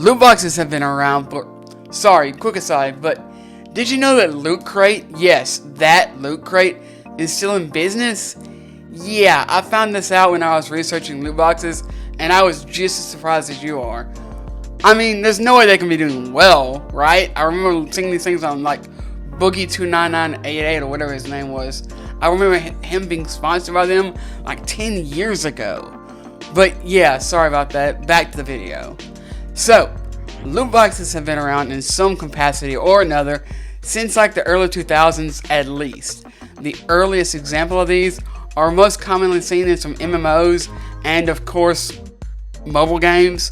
Loot boxes have been around for... Sorry, quick aside, but did you know that Loot Crate, yes, that Loot Crate, is still in business? Yeah, I found this out when I was researching loot boxes, and I was just as surprised as you are. I mean, there's no way they can be doing well, right? I remember seeing these things on, like, Boogie29988 or whatever his name was. I remember him being sponsored by them, like, 10 years ago. But, yeah, sorry about that. Back to the video. So, loot boxes have been around in some capacity or another since, like, the early 2000s at least. The earliest example of these are most commonly seen in some MMOs and, of course, mobile games.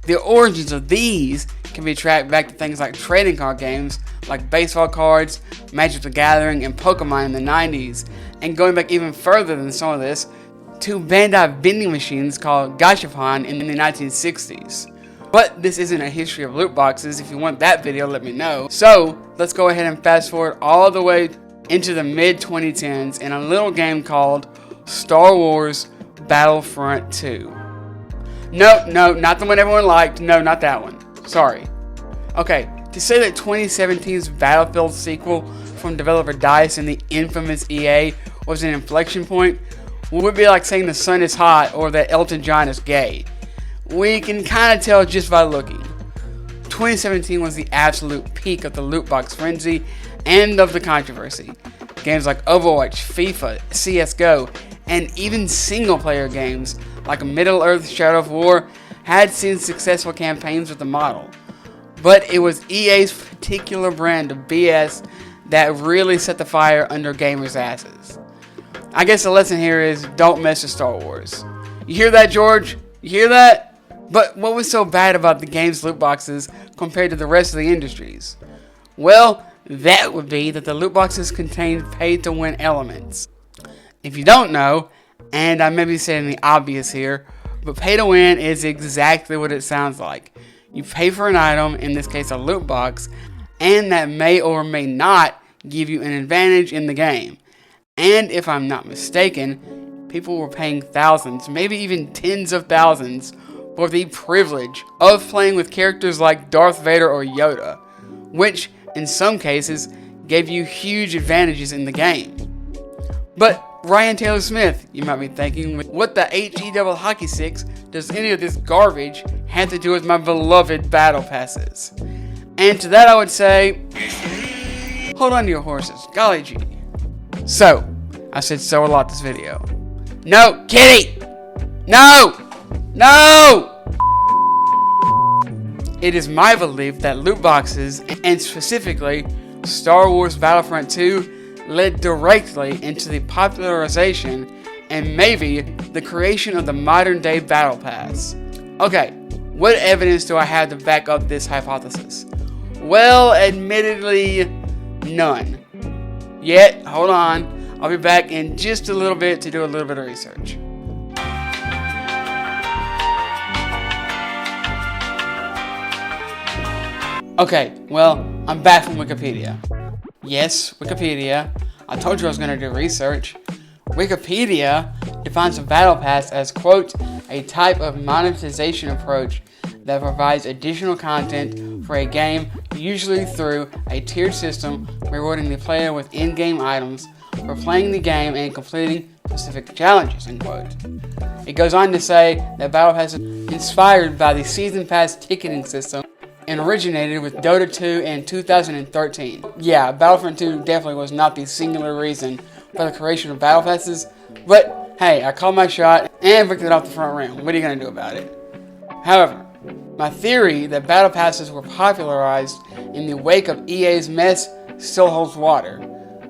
The origins of these can be tracked back to things like trading card games like baseball cards, Magic the Gathering, and Pokemon in the 90s, and going back even further than some of this to Bandai vending machines called Gashapon in the 1960s. But this isn't a history of loot boxes. If you want that video, let me know. So, let's go ahead and fast forward all the way into the mid-2010s in a little game called Star Wars Battlefront 2. No, not the one everyone liked. No, not that one. Sorry. Okay, to say that 2017's Battlefield sequel from developer DICE and the infamous EA was an inflection point would be like saying the sun is hot or that Elton John is gay. We can kind of tell just by looking. 2017 was the absolute peak of the loot box frenzy and of the controversy. Games like Overwatch, FIFA, CSGO, and even single-player games like Middle-earth Shadow of War had seen successful campaigns with the model. But it was EA's particular brand of BS that really set the fire under gamers' asses. I guess the lesson here is don't mess with Star Wars. You hear that, George? You hear that? But what was so bad about the game's loot boxes compared to the rest of the industries? Well, that would be that the loot boxes contained pay-to-win elements. If you don't know, and I may be saying the obvious here, but pay-to-win is exactly what it sounds like. You pay for an item, in this case a loot box, and that may or may not give you an advantage in the game. And if I'm not mistaken, people were paying thousands, maybe even tens of thousands, for the privilege of playing with characters like Darth Vader or Yoda, which, in some cases, gave you huge advantages in the game. But Ryan Taylor Smith, you might be thinking, what the HE hockey sticks does any of this garbage have to do with my beloved battle passes? And to that I would say, hold on to your horses, golly gee. So, I said so a lot this video. No, Kitty! No! It is my belief that loot boxes, and specifically Star Wars Battlefront 2, led directly into the popularization and maybe the creation of the modern day Battle Pass. Okay, what evidence do I have to back up this hypothesis? Well, admittedly, none. Yet, hold on, I'll be back in just a little bit to do a little bit of research. Okay, well, I'm back from Wikipedia. Yes, Wikipedia. I told you I was going to do research. Wikipedia defines a battle pass as, quote, a type of monetization approach that provides additional content for a game, usually through a tiered system rewarding the player with in-game items for playing the game and completing specific challenges, end quote. It goes on to say that Battle Pass is inspired by the Season Pass ticketing system and originated with Dota 2 in 2013. Yeah, Battlefront 2 definitely was not the singular reason for the creation of Battle Passes, but hey, I called my shot and picked it off the front rim. What are you going to do about it? However, my theory that Battle Passes were popularized in the wake of EA's mess still holds water,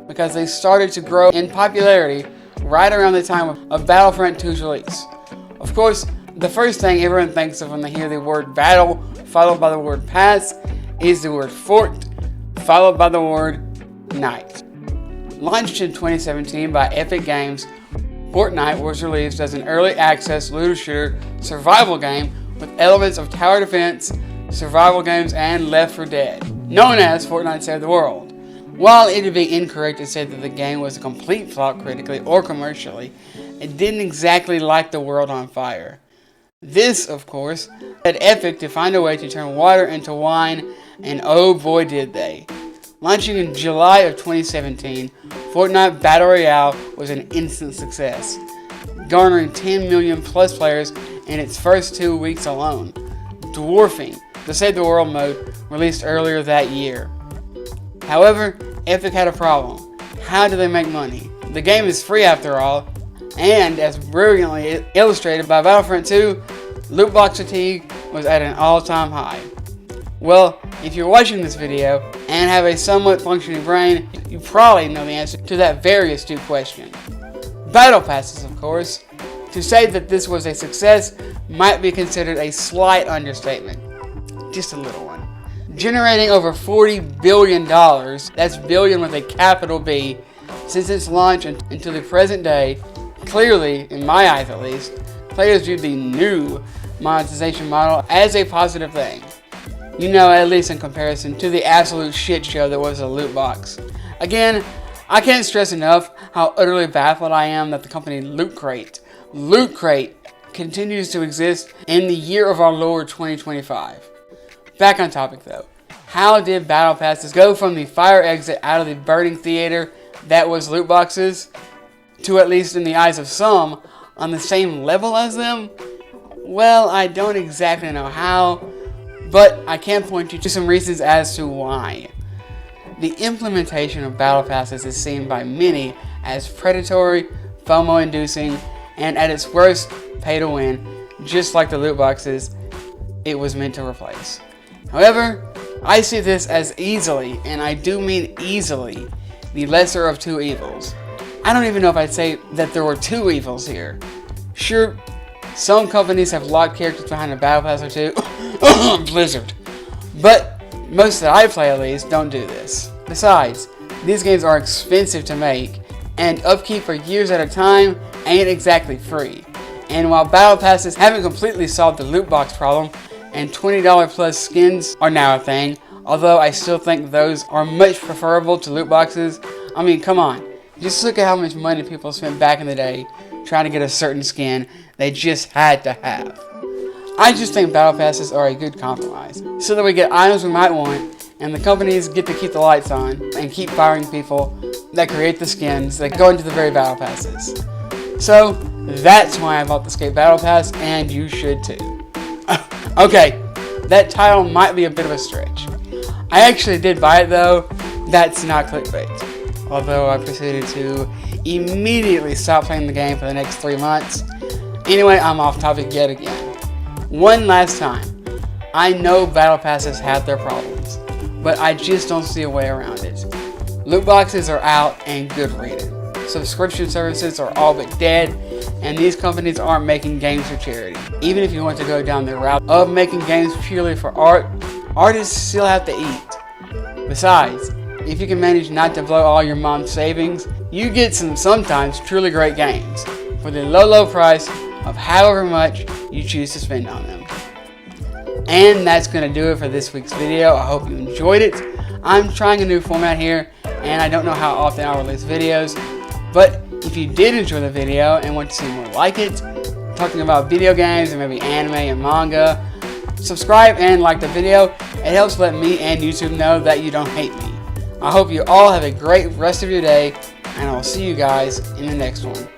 because they started to grow in popularity right around the time of Battlefront 2's release. Of course, the first thing everyone thinks of when they hear the word battle followed by the word pass is the word fort followed by the word night. Launched in 2017 by Epic Games, Fortnite was released as an early access looter shooter survival game with elements of tower defense, survival games, and Left 4 Dead, known as Fortnite Save the World. While it would be incorrect to say that the game was a complete flop critically or commercially, it didn't exactly light the world on fire. This, of course, led Epic to find a way to turn water into wine, and oh boy did they. Launching in July of 2017, Fortnite Battle Royale was an instant success, garnering 10 million plus players in its first 2 weeks alone, dwarfing the Save the World mode released earlier that year. However, Epic had a problem. How do they make money? The game is free after all, and as brilliantly illustrated by Battlefront 2, loot box fatigue was at an all-time high. Well, if you're watching this video and have a somewhat functioning brain, you probably know the answer to that very astute question. Battle passes, of course. To say that this was a success might be considered a slight understatement. Just a little one. Generating over $40 billion, that's billion with a capital B, since its launch until the present day, clearly, in my eyes at least, players view the new monetization model as a positive thing. You know, at least in comparison to the absolute shit show that was a loot box. Again, I can't stress enough how utterly baffled I am that the company Loot Crate continues to exist in the year of our Lord 2025. Back on topic though. How did Battle Passes go from the fire exit out of the burning theater that was loot boxes to, at least in the eyes of some, on the same level as them? Well, I don't exactly know how, but I can point you to some reasons as to why. The implementation of Battle Passes is seen by many as predatory, FOMO-inducing, and at its worst, pay to win, just like the loot boxes it was meant to replace. However, I see this as easily, and I do mean easily, the lesser of two evils. I don't even know if I'd say that there were two evils here. Sure, some companies have locked characters behind a Battle Pass or two, Blizzard, but most that I play at least don't do this. Besides, these games are expensive to make, and upkeep for years at a time ain't exactly free. And while Battle Passes haven't completely solved the loot box problem, and $20 plus skins are now a thing, although I still think those are much preferable to loot boxes. I mean, come on, just look at how much money people spent back in the day trying to get a certain skin they just had to have. I just think Battle Passes are a good compromise, so that we get items we might want, and the companies get to keep the lights on and keep firing people that create the skins that go into the very Battle Passes. So that's why I bought the Skate Battle Pass, and you should too. Okay, that title might be a bit of a stretch. I actually did buy it though. That's not clickbait. Although I proceeded to immediately stop playing the game for the next 3 months. Anyway, I'm off topic yet again. One last time. I know Battle Passes have their problems, but I just don't see a way around it. Loot boxes are out and good reading. Subscription services are all but dead, and these companies aren't making games for charity. Even if you want to go down the route of making games purely for art, artists still have to eat. Besides, if you can manage not to blow all your mom's savings, you get some sometimes truly great games for the low price of however much you choose to spend on them. And that's going to do it for this week's video. I hope you enjoyed it. I'm trying a new format here, and I don't know how often I'll release videos, but if you did enjoy the video and want to see more like it, talking about video games and maybe anime and manga, subscribe and like the video. It helps let me and YouTube know that you don't hate me. I hope you all have a great rest of your day, and I will see you guys in the next one.